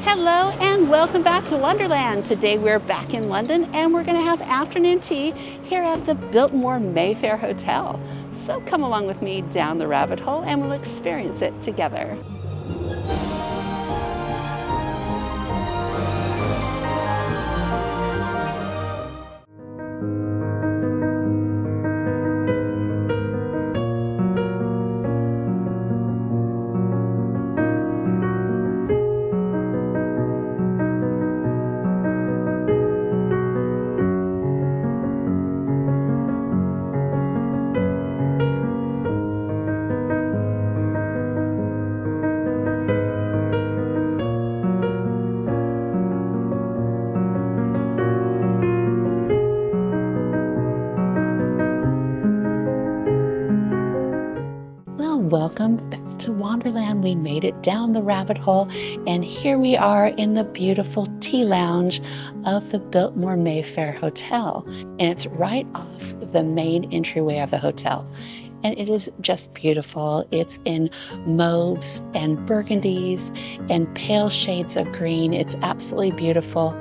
Hello and welcome back to Wonderland. Today we're back in London and we're going to have afternoon tea here at the Biltmore Mayfair Hotel. So come along with me down the rabbit hole and we'll experience it together. Welcome back to Wanderland. We made it down the rabbit hole and here we are in the beautiful tea lounge of the Biltmore Mayfair Hotel. And it's right off the main entryway of the hotel. And it is just beautiful. It's in mauves and burgundies and pale shades of green. It's absolutely beautiful,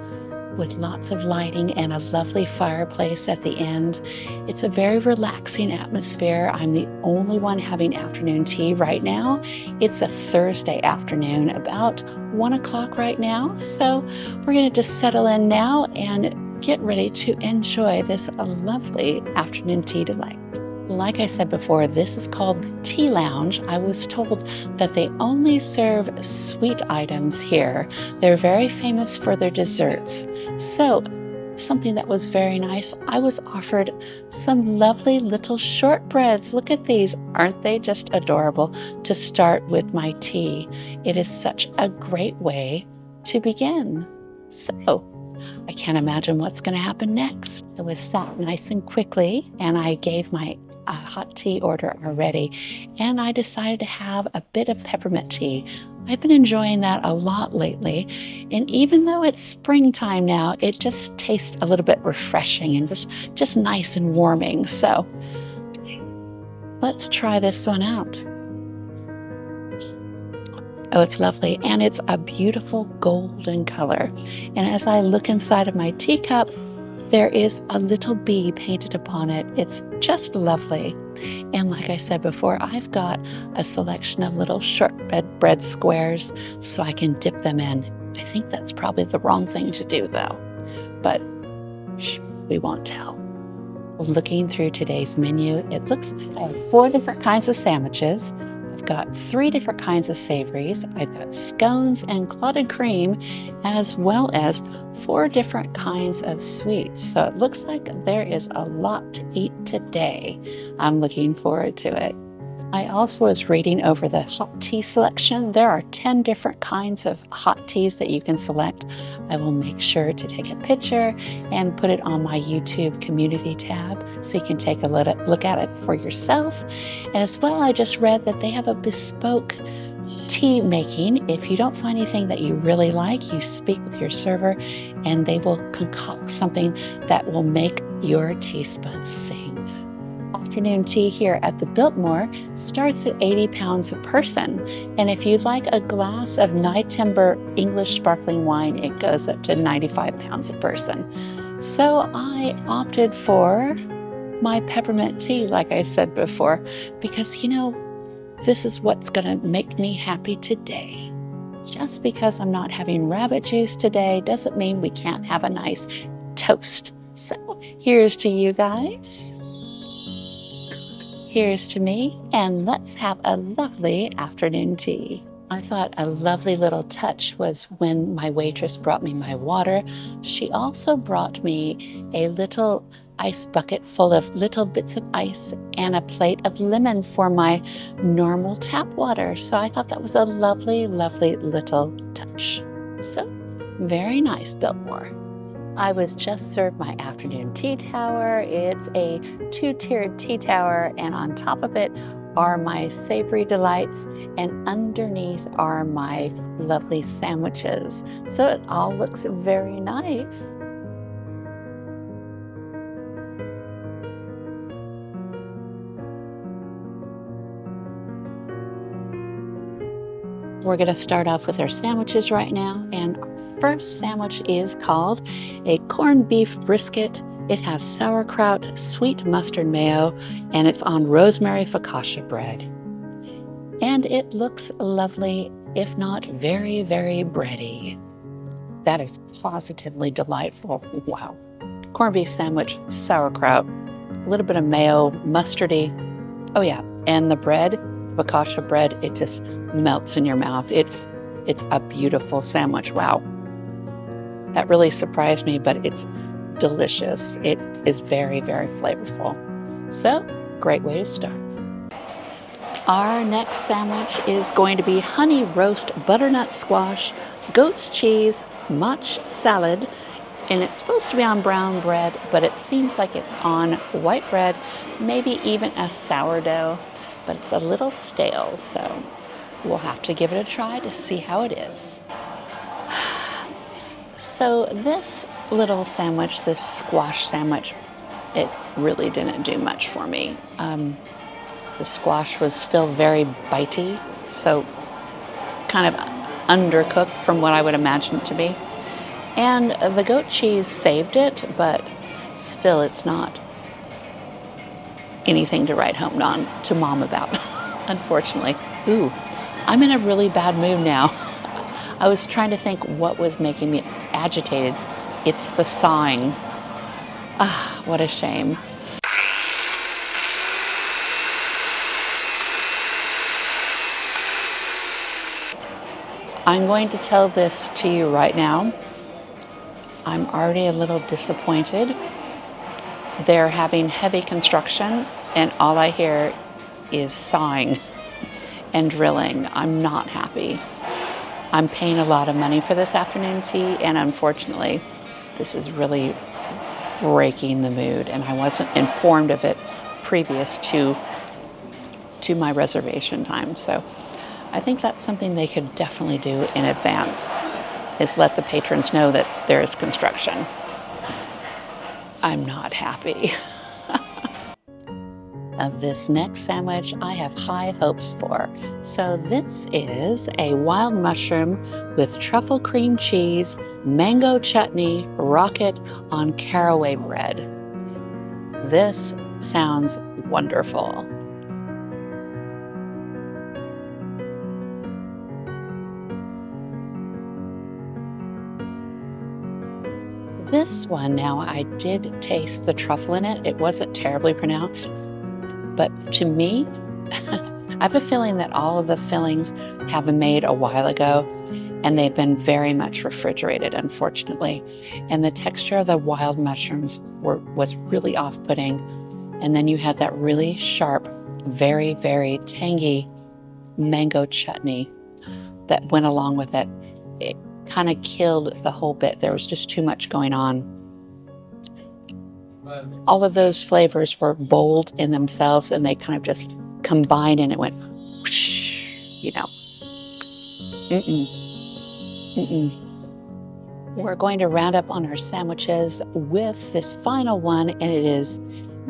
with lots of lighting and a lovely fireplace at the end. It's a very relaxing atmosphere. I'm the only one having afternoon tea right now. It's a Thursday afternoon, about 1 o'clock right now. So we're gonna just settle in now and get ready to enjoy this lovely afternoon tea delight. Like I said before, this is called the Tea Lounge. I was told that they only serve sweet items here. They're very famous for their desserts. So, something that was very nice, I was offered some lovely little shortbreads. Look at these. Aren't they just adorable to start with my tea? It is such a great way to begin. So, I can't imagine what's going to happen next. I was sat nice and quickly and I gave my hot tea order already, and I decided to have a bit of peppermint tea. I've been enjoying that a lot lately, and even though it's springtime now, it just tastes a little bit refreshing and just nice and warming. So let's try this one out. Oh, it's lovely, and it's a beautiful golden color. And as I look inside of my teacup, there is a little bee painted upon it. It's just lovely. And like I said before, I've got a selection of little shortbread squares so I can dip them in. I think that's probably the wrong thing to do though, but shh, we won't tell. Looking through today's menu, it looks like I have 4 different kinds of sandwiches. I've got 3 different kinds of savories. I've got scones and clotted cream, as well as 4 different kinds of sweets. So it looks like there is a lot to eat today. I'm looking forward to it. I also was reading over the hot tea selection. There are 10 different kinds of hot teas that you can select. I will make sure to take a picture and put it on my YouTube community tab so you can take a look at it for yourself. And as well, I just read that they have a bespoke tea making. If you don't find anything that you really like, you speak with your server and they will concoct something that will make your taste buds sing. Afternoon tea here at the Biltmore starts at £80 a person, and if you'd like a glass of Nye Timber English sparkling wine, it goes up to £95 a person. So I opted for my peppermint tea, like I said before, because this is what's gonna make me happy today. Just because I'm not having rabbit juice today doesn't mean we can't have a nice toast. So here's to you guys. Here's to me, and let's have a lovely afternoon tea. I thought a lovely little touch was when my waitress brought me my water. She also brought me a little ice bucket full of little bits of ice and a plate of lemon for my normal tap water. So I thought that was a lovely, lovely little touch. So very nice, Biltmore. I was just served my afternoon tea tower. It's a 2-tiered tea tower, and on top of it are my savory delights, and underneath are my lovely sandwiches. So it all looks very nice. We're going to start off with our sandwiches right now, and first sandwich is called a corned beef brisket. It has sauerkraut, sweet mustard mayo, and it's on rosemary focaccia bread. And it looks lovely, if not very, very bready. That is positively delightful. Wow. Corned beef sandwich, sauerkraut, a little bit of mayo, mustardy. Oh yeah, and the bread, focaccia bread, it just melts in your mouth. It's a beautiful sandwich. Wow. That really surprised me, but it's delicious. It is very, very flavorful. So, great way to start. Our next sandwich is going to be honey roast butternut squash, goat's cheese, match salad, and it's supposed to be on brown bread, but it seems like it's on white bread, maybe even a sourdough, but it's a little stale, so we'll have to give it a try to see how it is. So this little sandwich, this squash sandwich, it really didn't do much for me. The squash was still very bitey, so kind of undercooked from what I would imagine it to be. And the goat cheese saved it, but still it's not anything to write home to mom about, unfortunately. Ooh, I'm in a really bad mood now. I was trying to think what was making me agitated. It's the sawing. Ah, what a shame. I'm going to tell this to you right now. I'm already a little disappointed. They're having heavy construction, and all I hear is sawing and drilling. I'm not happy. I'm paying a lot of money for this afternoon tea, and unfortunately, this is really breaking the mood, and I wasn't informed of it previous to my reservation time. So I think that's something they could definitely do in advance, is let the patrons know that there is construction. I'm not happy. Of this next sandwich, I have high hopes for. So this is a wild mushroom with truffle cream cheese, mango chutney, rocket on caraway bread. This sounds wonderful. This one now, I did taste the truffle in it. It wasn't terribly pronounced, but to me, I have a feeling that all of the fillings have been made a while ago and they've been very much refrigerated, unfortunately. And the texture of the wild mushrooms was really off-putting. And then you had that really sharp, very, very tangy mango chutney that went along with it. It kind of killed the whole bit. There was just too much going on. All of those flavors were bold in themselves, and they kind of just combined, and it went whoosh, you know. We're going to round up on our sandwiches with this final one, and it is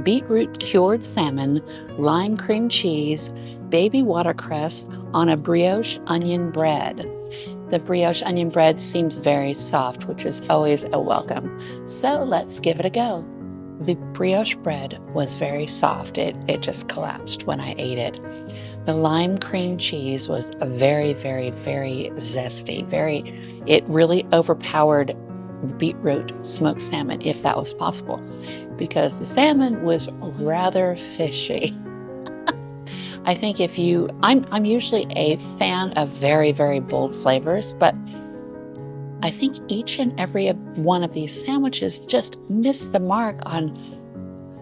beetroot cured salmon, lime cream cheese, baby watercress on a brioche onion bread. The brioche onion bread seems very soft, which is always a welcome. So let's give it a go. The brioche bread was very soft. It just collapsed when I ate it. The lime cream cheese was a very, very, very zesty. It really overpowered beetroot smoked salmon, if that was possible, because the salmon was rather fishy. I think I'm usually a fan of very, very bold flavors, but I think each and every one of these sandwiches just missed the mark on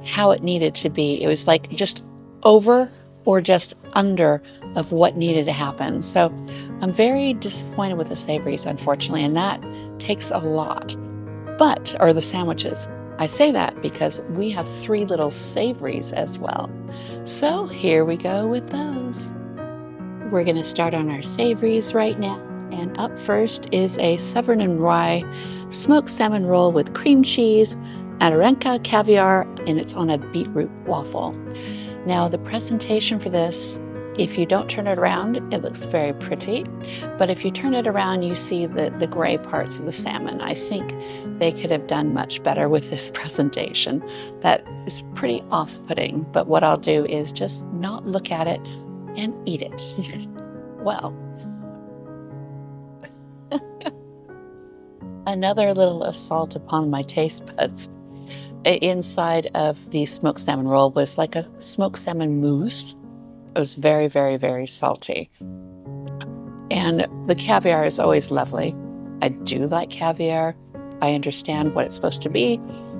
how it needed to be. It was like just over or just under of what needed to happen. So I'm very disappointed with the savories, unfortunately, and that takes a lot. Or the sandwiches. I say that because we have 3 little savories as well. So here we go with those. We're going to start on our savories right now. And up first is a Savory and rye smoked salmon roll with cream cheese, Aranka caviar, and it's on a beetroot waffle. Now the presentation for this If you don't turn it around, it looks very pretty. But if you turn it around, you see the gray parts of the salmon. I think they could have done much better with this presentation. That is pretty off-putting, but what I'll do is just not look at it and eat it. Well, another little assault upon my taste buds. Inside of the smoked salmon roll was like a smoked salmon mousse. It was very, very, very salty. And the caviar is always lovely. I do like caviar. I understand what it's supposed to be.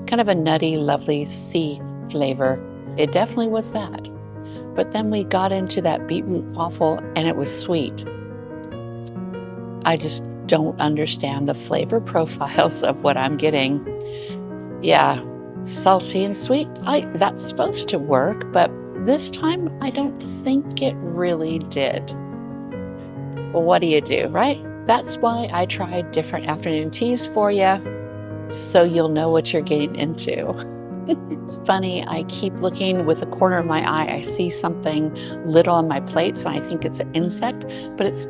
Kind of a nutty, lovely sea flavor. It definitely was that. But then we got into that beetroot waffle and it was sweet. I just don't understand the flavor profiles of what I'm getting. Yeah, salty and sweet. That's supposed to work, but this time I don't think it really did. Well, what do you do, right? That's why I tried different afternoon teas for you, so you'll know what you're getting into. It's funny, I keep looking with the corner of my eye. I see something little on my plates, and I think it's an insect, but it's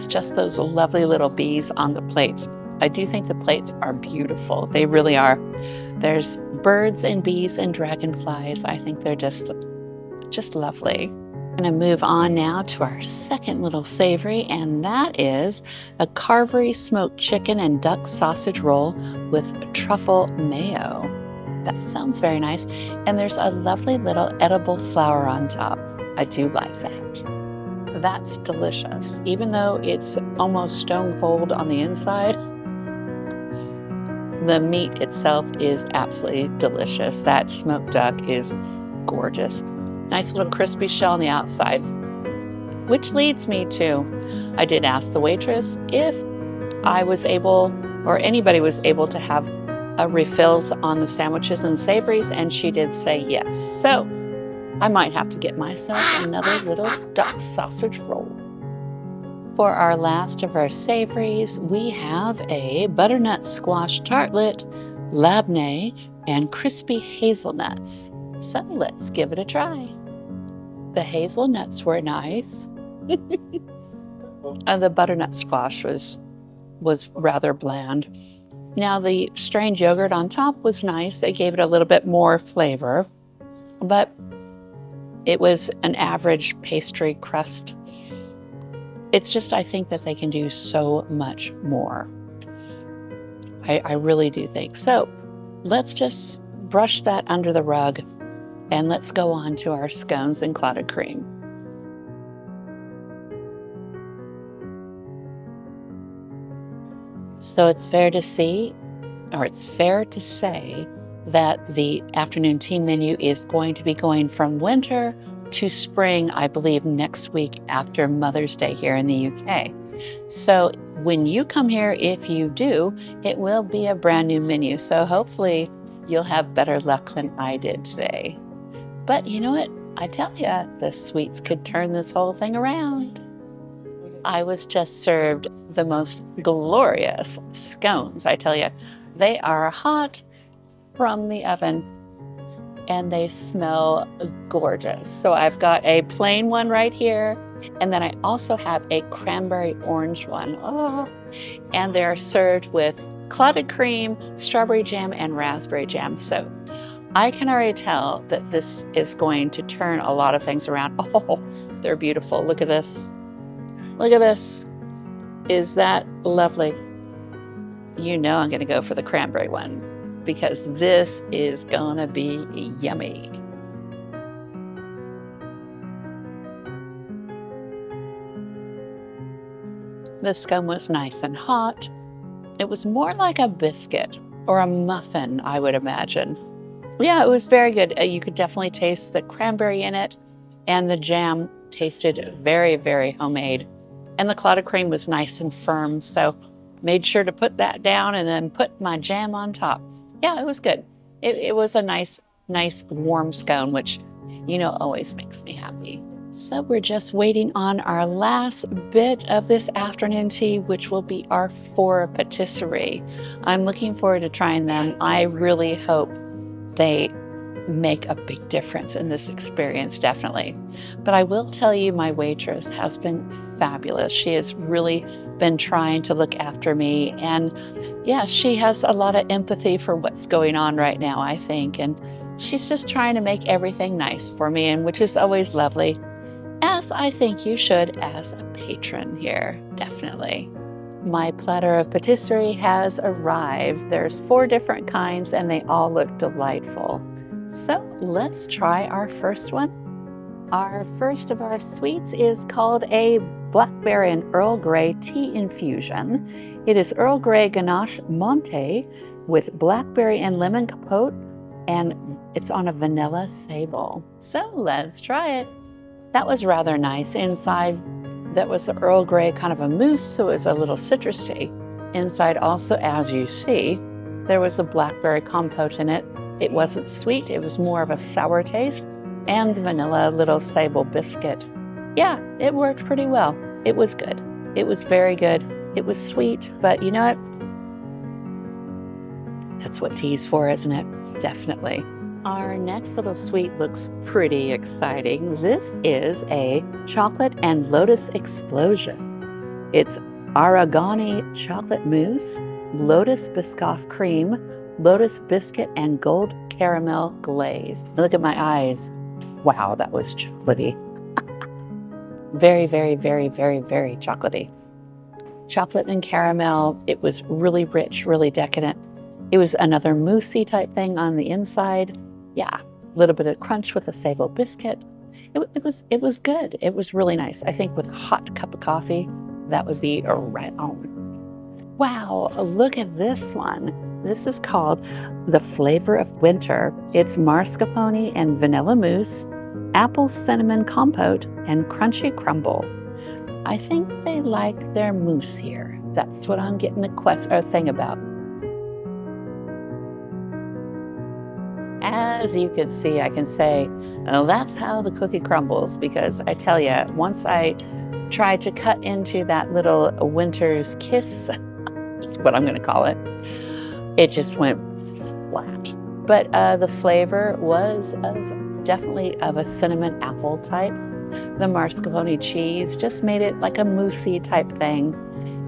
just those lovely little bees on the plates. I do think the plates are beautiful. They really are. There's birds and bees and dragonflies. I think they're just lovely. I'm going to move on now to our second little savory, and that is a Carvery smoked chicken and duck sausage roll with truffle mayo. That sounds very nice. And there's a lovely little edible flower on top. I do like that. That's delicious. Even though it's almost stone cold on the inside, the meat itself is absolutely delicious. That smoked duck is gorgeous. Nice little crispy shell on the outside. Which leads me to, I did ask the waitress if I was able, or anybody was able to have refills on the sandwiches and savories, and she did say yes. So I might have to get myself another little duck sausage roll. For our last of our savories, we have a butternut squash tartlet, labneh, and crispy hazelnuts. So let's give it a try. The hazelnuts were nice. And the butternut squash was rather bland. Now the strange yogurt on top was nice. It gave it a little bit more flavor, but it was an average pastry crust. It's just, I think that they can do so much more. I really do think. So let's just brush that under the rug and let's go on to our scones and clotted cream. So it's fair to say that the afternoon tea menu is going to be going from winter to spring, I believe, next week after Mother's Day here in the UK. So when you come here, if you do, it will be a brand new menu. So hopefully you'll have better luck than I did today. But you know what? I tell you, the sweets could turn this whole thing around. I was just served the most glorious scones. I tell you, they are hot from the oven and they smell gorgeous. So I've got a plain one right here, and then I also have a cranberry orange one. Oh, and they're served with clotted cream, strawberry jam, and raspberry jam. So I can already tell that this is going to turn a lot of things around. Oh, they're beautiful. Look at this. Look at this. Is that lovely? You know I'm going to go for the cranberry one because this is going to be yummy. The scone was nice and hot. It was more like a biscuit or a muffin, I would imagine. Yeah, it was very good. You could definitely taste the cranberry in it, and the jam tasted very, very homemade. And the clotted cream was nice and firm, so made sure to put that down and then put my jam on top. Yeah, it was good. It was a nice warm scone, which, you know, always makes me happy. So we're just waiting on our last bit of this afternoon tea, which will be our 4 patisserie. I'm looking forward to trying them. I really hope they make a big difference in this experience, definitely. But I will tell you, my waitress has been fabulous. She has really been trying to look after me. And yeah, she has a lot of empathy for what's going on right now, I think. And she's just trying to make everything nice for me, and which is always lovely, as I think you should as a patron here, definitely. My platter of patisserie has arrived. There's 4 different kinds and they all look delightful. So let's try our first one. Our first of our sweets is called a blackberry and Earl Grey tea infusion. It is Earl Grey ganache monte with blackberry and lemon compote, and it's on a vanilla sable. So let's try it. That was rather nice. Inside, that was the Earl Grey kind of a mousse, so it was a little citrusy. Inside also, as you see, there was the blackberry compote in it. It wasn't sweet, it was more of a sour taste, and the vanilla little sable biscuit. Yeah, it worked pretty well. It was good. It was very good. It was sweet, but you know what? That's what tea's for, isn't it? Definitely. Our next little sweet looks pretty exciting. This is a chocolate and lotus explosion. It's Aragani chocolate mousse, lotus biscoff cream, lotus biscuit, and gold caramel glaze. Look at my eyes. Wow, that was chocolatey. Very, very, very, very, very chocolatey. Chocolate and caramel. It was really rich, really decadent. It was another moussey type thing on the inside. Yeah, a little bit of crunch with a sable biscuit. It was good. It was really nice. I think with a hot cup of coffee, that would be right on. Wow, look at this one. This is called the Flavor of Winter. It's mascarpone and vanilla mousse, apple cinnamon compote, and crunchy crumble. I think they like their mousse here. That's what I'm getting the thing about. As you can see, I can say, oh, that's how the cookie crumbles, because I tell you, once I tried to cut into that little winter's kiss, is what I'm going to call it, it just went splat. But the flavor was definitely of a cinnamon apple type. The mascarpone cheese just made it like a moussey type thing.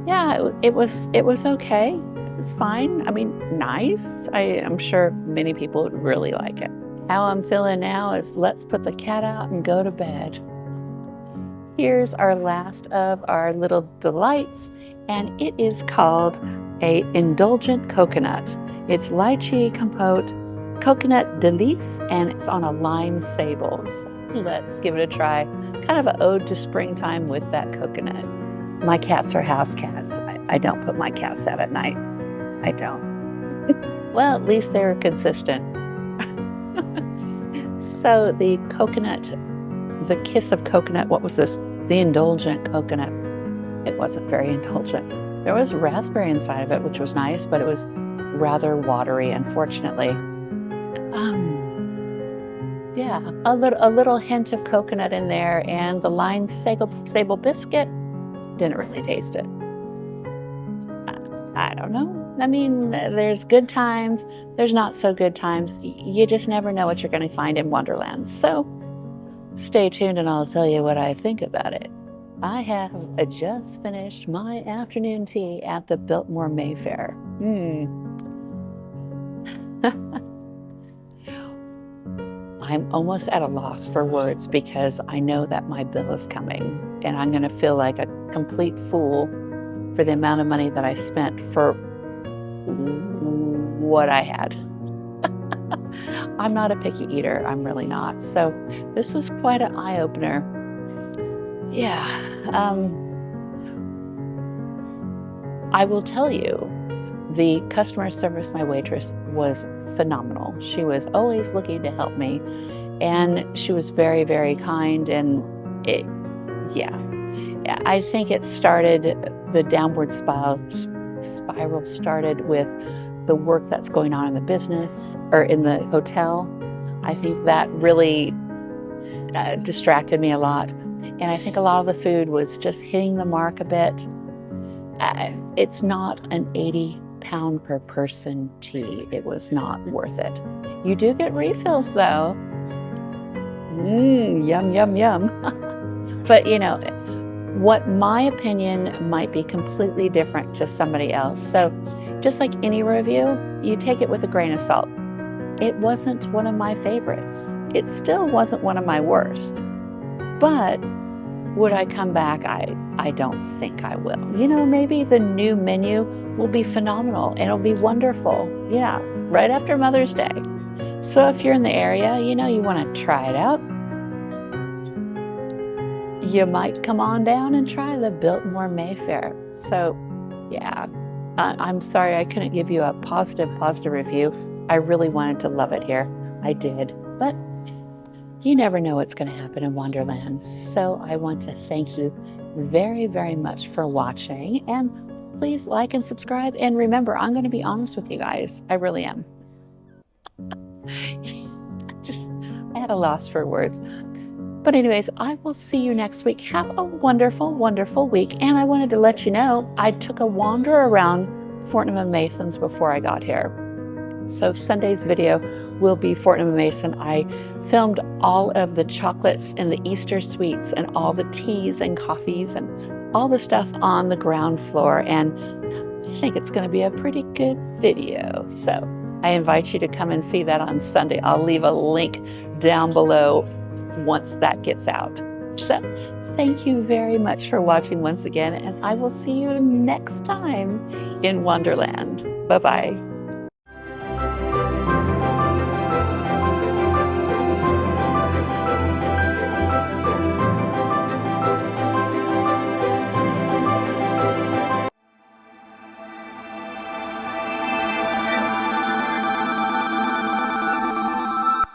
Yeah, it was okay. It's fine. I mean, nice. I'm sure many people would really like it. How I'm feeling now is let's put the cat out and go to bed. Here's our last of our little delights, and it is called a indulgent coconut. It's lychee compote, coconut delice, and it's on a lime sable. So let's give it a try. Kind of an ode to springtime with that coconut. My cats are house cats. I don't put my cats out at night. I don't. Well, at least they were consistent. So the coconut, the kiss of coconut, what was this? The indulgent coconut. It wasn't very indulgent. There was raspberry inside of it, which was nice, but it was rather watery, unfortunately. Yeah, a little hint of coconut in there, and the lime sable biscuit, didn't really taste it. I don't know. I mean, there's good times, there's not so good times. You just never know what you're going to find in Wanderland. So stay tuned and I'll tell you what I think about it. I have just finished my afternoon tea at the Biltmore Mayfair. I'm almost at a loss for words because I know that my bill is coming and I'm going to feel like a complete fool for the amount of money that I spent for what I had. I'm not a picky eater. I'm really not. So this was quite an eye-opener. Yeah. I will tell you, the customer service, my waitress, was phenomenal. She was always looking to help me, and she was very, very kind. And I think it started, the downward spiral started with the work that's going on in the business or in the hotel. I think that really distracted me a lot. And I think a lot of the food was just hitting the mark a bit. It's not an $80 pound per person tea. It was not worth it. You do get refills though. Yum, yum, yum. But you know, what my opinion might be completely different to somebody else. So just like any review, you take it with a grain of salt. It wasn't one of my favorites. It still wasn't one of my worst. But would I come back? I don't think I will. You know, maybe the new menu will be phenomenal and it'll be wonderful. Yeah, right after Mother's Day. So if you're in the area, you know, you want to try it out, you might come on down and try the Biltmore Mayfair. So yeah, I'm sorry I couldn't give you a positive review. I really wanted to love it here. I did, but you never know what's going to happen in Wanderland. So I want to thank you very, very much for watching, and please like and subscribe. And remember, I'm going to be honest with you guys. I really am. I had a loss for words. But anyways, I will see you next week. Have a wonderful, wonderful week. And I wanted to let you know, I took a wander around Fortnum & Mason's before I got here. So Sunday's video will be Fortnum & Mason. I filmed all of the chocolates and the Easter sweets and all the teas and coffees and all the stuff on the ground floor. And I think it's going to be a pretty good video. So I invite you to come and see that on Sunday. I'll leave a link down below once that gets out. So thank you very much for watching once again, and I will see you next time in Wanderland. Bye-bye.